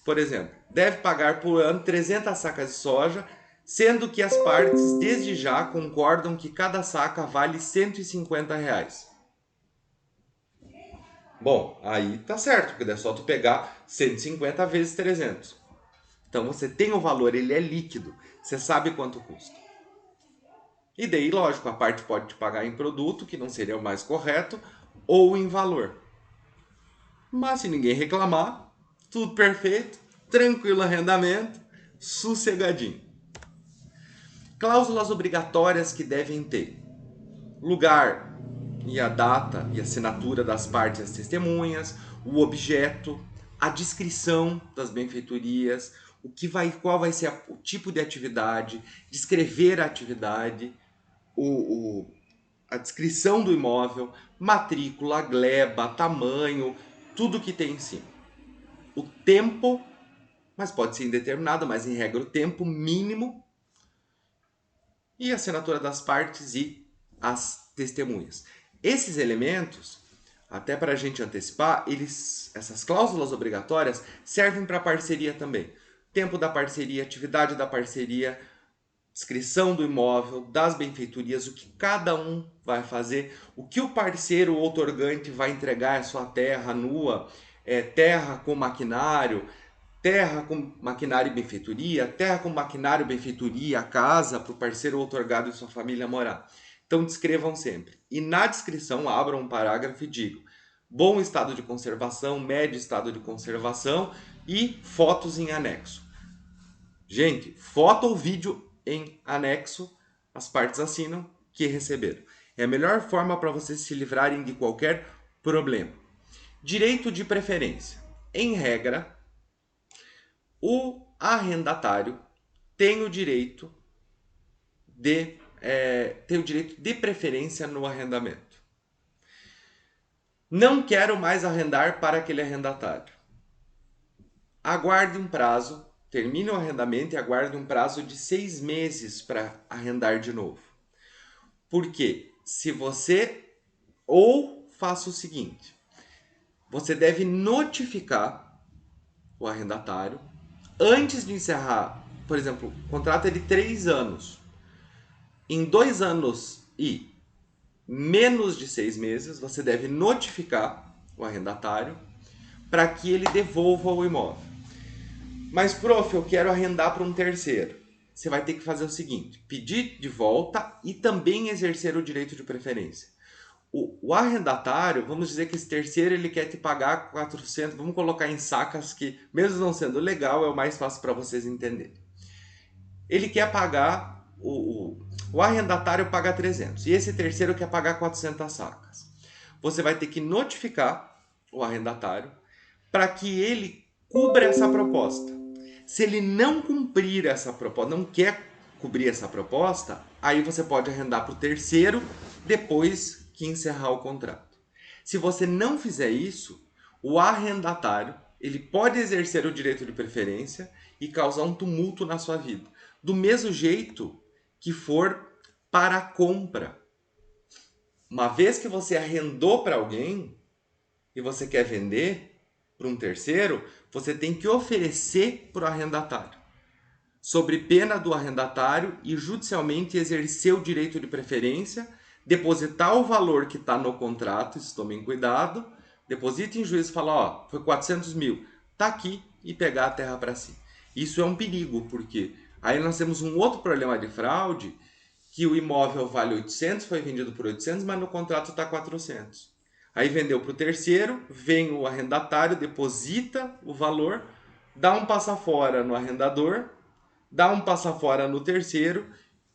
Por exemplo, deve pagar por ano 300 sacas de soja, sendo que as partes desde já concordam que cada saca vale R$ 150. Bom, aí tá certo, porque é só tu pegar 150 vezes 300. Então você tem o valor, ele é líquido, você sabe quanto custa. E daí, lógico, a parte pode te pagar em produto, que não seria o mais correto, ou em valor. Mas se ninguém reclamar, tudo perfeito, tranquilo arrendamento, sossegadinho. Cláusulas obrigatórias que devem ter: lugar e a data e assinatura das partes e as testemunhas, o objeto, a descrição das benfeitorias, qual vai ser o tipo de atividade, descrever a atividade, a descrição do imóvel, matrícula, gleba, tamanho, tudo que tem em cima. O tempo, mas pode ser indeterminado, mas em regra o tempo mínimo, e a assinatura das partes e as testemunhas. Esses elementos, até para a gente antecipar, essas cláusulas obrigatórias servem para a parceria também. Tempo da parceria, atividade da parceria, descrição do imóvel, das benfeitorias, o que cada um vai fazer, o que o parceiro outorgante vai entregar é sua terra nua, terra com maquinário, terra com maquinário e benfeitoria, terra com maquinário, benfeitoria, casa para o parceiro outorgado e sua família morar. Então descrevam sempre. E na descrição abram um parágrafo e digam: bom estado de conservação, médio estado de conservação e fotos em anexo. Gente, foto ou vídeo em anexo, as partes assinam que receberam. É a melhor forma para vocês se livrarem de qualquer problema. Direito de preferência. Em regra, o arrendatário tem o direito de preferência no arrendamento. Não quero mais arrendar para aquele arrendatário. Aguarde um prazo, termine o arrendamento e aguarde um prazo de 6 meses para arrendar de novo. Porque se você... Ou faça o seguinte, você deve notificar o arrendatário antes de encerrar. Por exemplo, o contrato é de 3 anos. Em 2 anos e menos de 6 meses, você deve notificar o arrendatário para que ele devolva o imóvel. Mas, prof, eu quero arrendar para um terceiro. Você vai ter que fazer o seguinte: pedir de volta e também exercer o direito de preferência. O arrendatário, vamos dizer que esse terceiro ele quer te pagar 400, vamos colocar em sacas que, mesmo não sendo legal, é o mais fácil para vocês entenderem. Ele quer pagar, o arrendatário paga 300 e esse terceiro quer pagar 400 sacas. Você vai ter que notificar o arrendatário para que ele cubra essa proposta. Se ele não cumprir essa proposta, não quer cobrir essa proposta, aí você pode arrendar para o terceiro depois que encerrar o contrato. Se você não fizer isso, o arrendatário ele pode exercer o direito de preferência e causar um tumulto na sua vida. Do mesmo jeito que for para a compra. Uma vez que você arrendou para alguém e você quer vender para um terceiro, você tem que oferecer para o arrendatário, sobre pena do arrendatário e judicialmente exercer o direito de preferência, depositar o valor que está no contrato, isso tomem cuidado, deposita em juízo e fala, ó, foi 400 mil, tá aqui, e pegar a terra para si. Isso é um perigo, porque aí nós temos um outro problema de fraude, que o imóvel vale 800, foi vendido por 800, mas no contrato está 400. Aí vendeu para o terceiro, vem o arrendatário, deposita o valor, dá um passa-fora no arrendador, dá um passa-fora no terceiro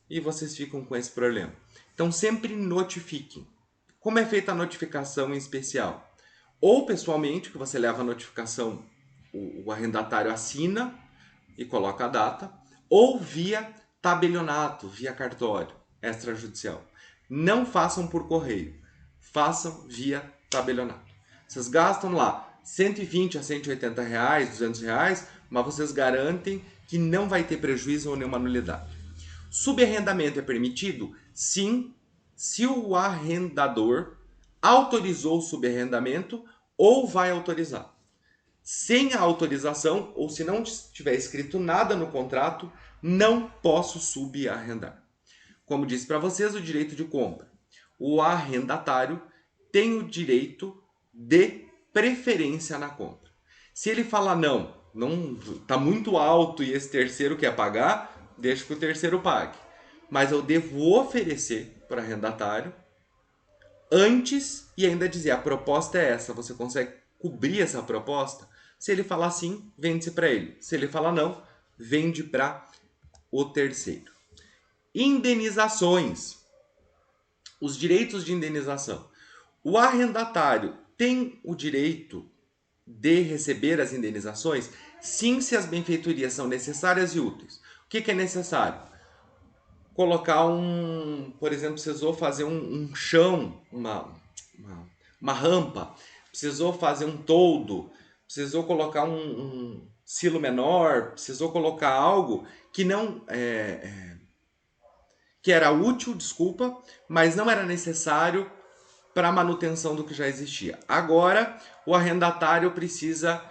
e vocês ficam com esse problema. Então sempre notifiquem. Como é feita a notificação em especial? Ou pessoalmente, que você leva a notificação, o arrendatário assina e coloca a data, ou via tabelionato, via cartório extrajudicial. Não façam por correio, façam via tabelionato. Vocês gastam lá 120 a 180 reais, 200 reais, mas vocês garantem que não vai ter prejuízo ou nenhuma nulidade. Subarrendamento é permitido? Sim, se o arrendador autorizou o subarrendamento ou vai autorizar. Sem a autorização, ou se não tiver escrito nada no contrato, não posso subarrendar. Como disse para vocês, o direito de compra. O arrendatário tem o direito de preferência na compra. Se ele falar não está muito alto e esse terceiro quer pagar, deixa que o terceiro pague. Mas eu devo oferecer para o arrendatário antes e ainda dizer, a proposta é essa, você consegue cobrir essa proposta? Se ele falar sim, vende-se para ele. Se ele falar não, vende para o terceiro. Indenizações. Os direitos de indenização. O arrendatário tem o direito de receber as indenizações? Sim, se as benfeitorias são necessárias e úteis. O que é necessário? Colocar por exemplo, precisou fazer um chão, uma rampa, precisou fazer um toldo, precisou colocar um silo menor, precisou colocar algo que não que era útil, desculpa, mas não era necessário para a manutenção do que já existia. Agora, o arrendatário precisa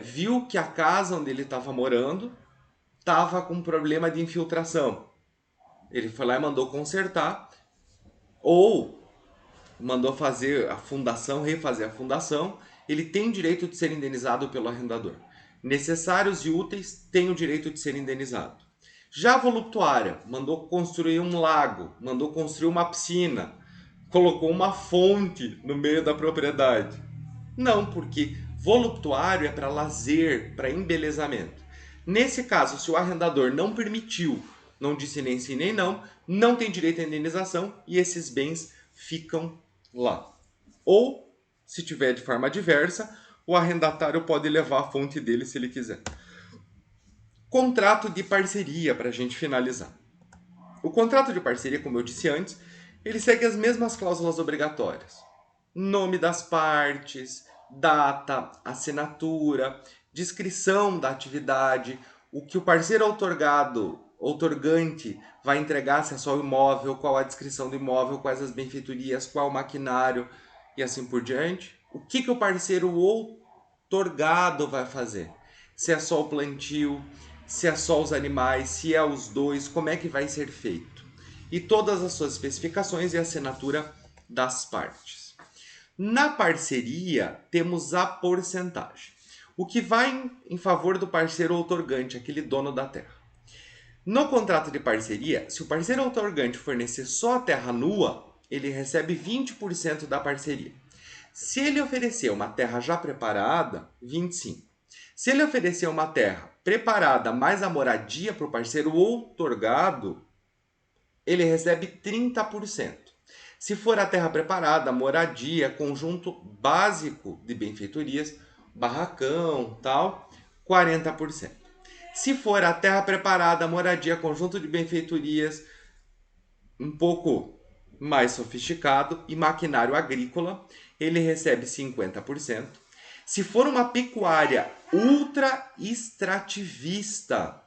viu que a casa onde ele estava morando estava com problema de infiltração. Ele foi lá e mandou consertar, ou mandou fazer a fundação, refazer a fundação. Ele tem direito de ser indenizado pelo arrendador. Necessários e úteis têm o direito de ser indenizado. Já a voluptuária, mandou construir um lago, mandou construir uma piscina, colocou uma fonte no meio da propriedade. Não, porque voluptuário é para lazer, para embelezamento. Nesse caso, se o arrendador não permitiu, não disse nem sim nem não, não tem direito à indenização e esses bens ficam lá. Ou, se tiver de forma diversa, o arrendatário pode levar a fonte dele se ele quiser. Contrato de parceria, para a gente finalizar. O contrato de parceria, como eu disse antes, ele segue as mesmas cláusulas obrigatórias. Nome das partes, data, assinatura, descrição da atividade, o que o parceiro outorgante vai entregar, se é só o imóvel, qual a descrição do imóvel, quais as benfeitorias, qual o maquinário e assim por diante. O que o parceiro outorgado vai fazer? Se é só o plantio, se é só os animais, se é os dois, como é que vai ser feito? E todas as suas especificações e assinatura das partes. Na parceria, temos a porcentagem. O que vai em favor do parceiro outorgante, aquele dono da terra. No contrato de parceria, se o parceiro outorgante fornecer só a terra nua, ele recebe 20% da parceria. Se ele oferecer uma terra já preparada, 25%. Se ele oferecer uma terra preparada mais a moradia para o parceiro outorgado, ele recebe 30%. Se for a terra preparada, moradia, conjunto básico de benfeitorias, barracão, tal, 40%. Se for a terra preparada, moradia, conjunto de benfeitorias, um pouco mais sofisticado e maquinário agrícola, ele recebe 50%. Se for uma pecuária ultra extrativista,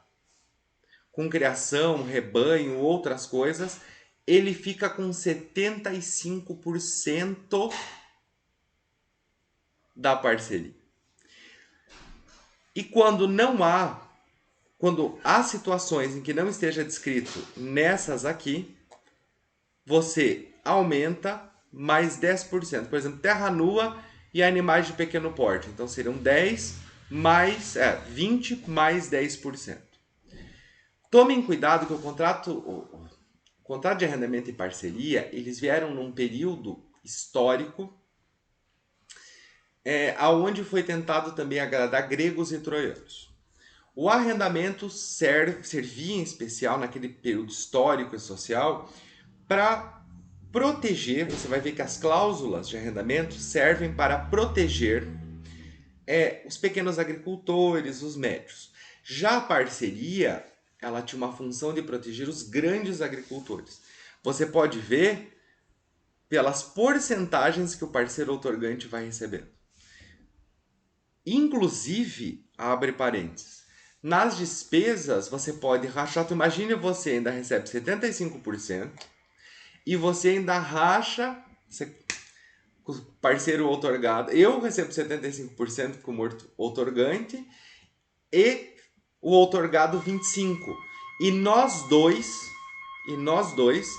com criação, rebanho, outras coisas, ele fica com 75% da parceria. E quando há situações em que não esteja descrito nessas aqui, você aumenta mais 10%. Por exemplo, terra nua e animais de pequeno porte. Então seriam 20 mais 10%. Tomem cuidado que o contrato de arrendamento e parceria, eles vieram num período histórico aonde foi tentado também agradar gregos e troianos. O arrendamento servia em especial naquele período histórico e social para proteger, você vai ver que as cláusulas de arrendamento servem para proteger os pequenos agricultores, os médios. Já a parceria, ela tinha uma função de proteger os grandes agricultores. Você pode ver pelas porcentagens que o parceiro outorgante vai recebendo. Inclusive, abre parênteses, nas despesas você pode rachar. Tu imagine, você ainda recebe 75% e você ainda racha com o parceiro outorgado. Eu recebo 75% como outorgante e o outorgado 25%. E nós dois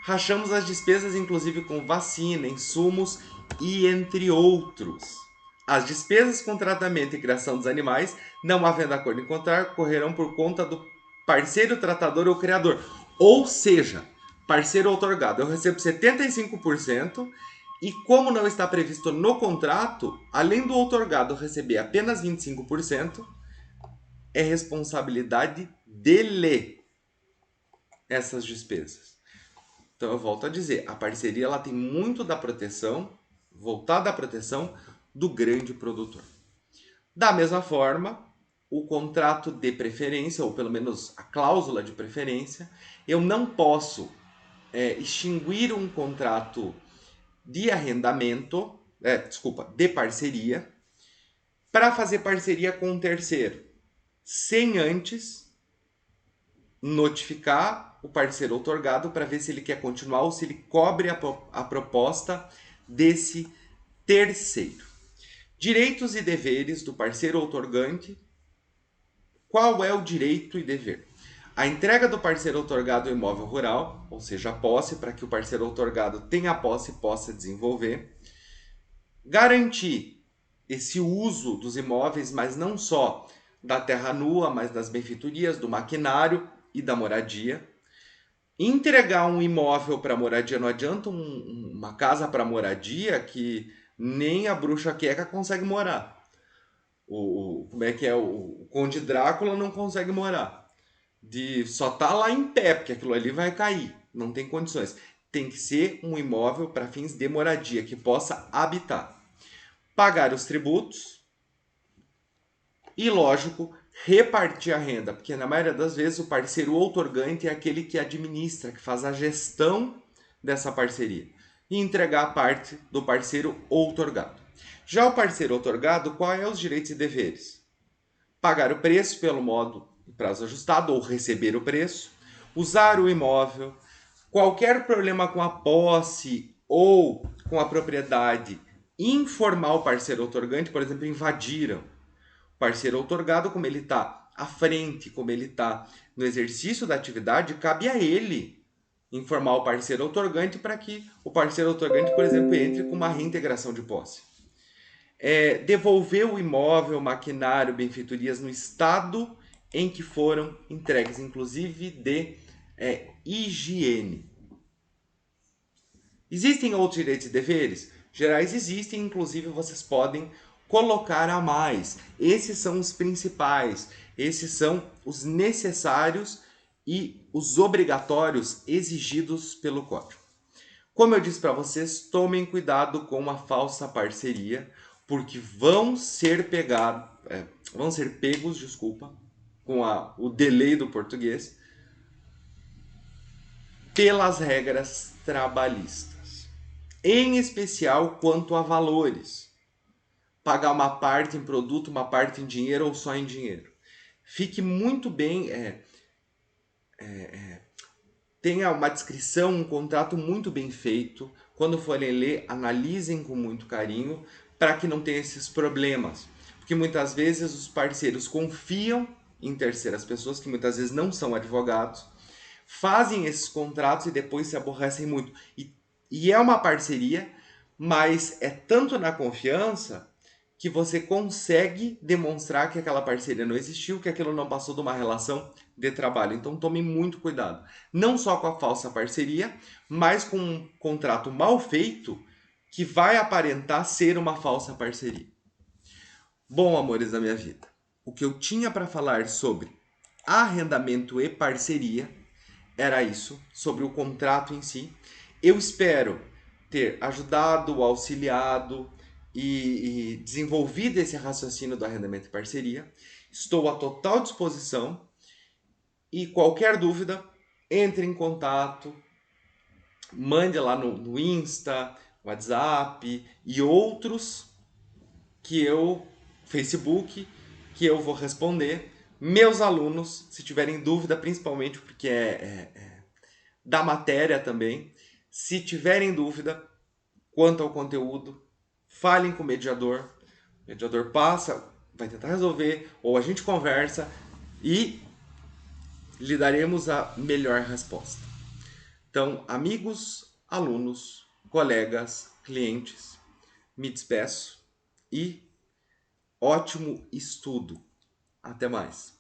rachamos as despesas, inclusive com vacina, insumos e entre outros. As despesas com tratamento e criação dos animais, não havendo acordo em contrário, correrão por conta do parceiro tratador ou criador. Ou seja, parceiro outorgado, eu recebo 75% e como não está previsto no contrato, além do outorgado receber apenas 25%, é responsabilidade dele essas despesas. Então eu volto a dizer, a parceria ela tem muito da proteção, voltada à proteção do grande produtor. Da mesma forma, o contrato de preferência, ou pelo menos a cláusula de preferência, eu não posso extinguir um contrato de arrendamento, de parceria, para fazer parceria com um terceiro, sem antes notificar o parceiro outorgado para ver se ele quer continuar ou se ele cobre a proposta desse terceiro. Direitos e deveres do parceiro outorgante. Qual é o direito e dever? A entrega do parceiro outorgado ao imóvel rural, ou seja, a posse, para que o parceiro outorgado tenha a posse e possa desenvolver. Garantir esse uso dos imóveis, mas não só da terra nua, mas das benfeitorias, do maquinário e da moradia. Entregar um imóvel para moradia, não adianta uma casa para moradia que nem a bruxa queca consegue morar. Como é que é? O Conde Drácula não consegue morar. Só tá lá em pé, porque aquilo ali vai cair. Não tem condições. Tem que ser um imóvel para fins de moradia, que possa habitar. Pagar os tributos e, lógico, repartir a renda, porque na maioria das vezes o parceiro outorgante é aquele que administra, que faz a gestão dessa parceria e entregar a parte do parceiro outorgado. Já o parceiro outorgado, quais são os direitos e deveres? Pagar o preço pelo modo e prazo ajustado ou receber o preço, usar o imóvel, qualquer problema com a posse ou com a propriedade, informar o parceiro outorgante, por exemplo, invadiram. O parceiro outorgado, como ele está à frente, como ele está no exercício da atividade, cabe a ele informar o parceiro outorgante para que o parceiro outorgante, por exemplo, entre com uma reintegração de posse. Devolver o imóvel, maquinário, benfeitorias no estado em que foram entregues, inclusive de higiene. Existem outros direitos e deveres? Gerais existem, inclusive vocês podem colocar a mais. Esses são os principais, esses são os necessários e os obrigatórios exigidos pelo Código. Como eu disse para vocês, tomem cuidado com a falsa parceria. porque vão ser pegos, desculpa, com o delay do português, pelas regras trabalhistas, em especial quanto a valores. Pagar uma parte em produto, uma parte em dinheiro ou só em dinheiro. Fique muito bem, tenha uma descrição, um contrato muito bem feito. Quando forem ler, analisem com muito carinho para que não tenha esses problemas. Porque muitas vezes os parceiros confiam em terceiras pessoas, que muitas vezes não são advogados, fazem esses contratos e depois se aborrecem muito. E é uma parceria, mas é tanto na confiança que você consegue demonstrar que aquela parceria não existiu, que aquilo não passou de uma relação de trabalho. Então tome muito cuidado. Não só com a falsa parceria, mas com um contrato mal feito que vai aparentar ser uma falsa parceria. Bom, amores da minha vida, o que eu tinha para falar sobre arrendamento e parceria era isso, sobre o contrato em si. Eu espero ter ajudado, auxiliado e desenvolvido esse raciocínio do arrendamento e parceria. Estou à total disposição e qualquer dúvida, entre em contato, mande lá no Insta, WhatsApp e outros Facebook, que eu vou responder. Meus alunos, se tiverem dúvida, principalmente porque da matéria também, se tiverem dúvida quanto ao conteúdo, falem com o mediador. O mediador passa, vai tentar resolver, ou a gente conversa e lhe daremos a melhor resposta. Então, amigos, alunos, colegas, clientes, me despeço e ótimo estudo. Até mais.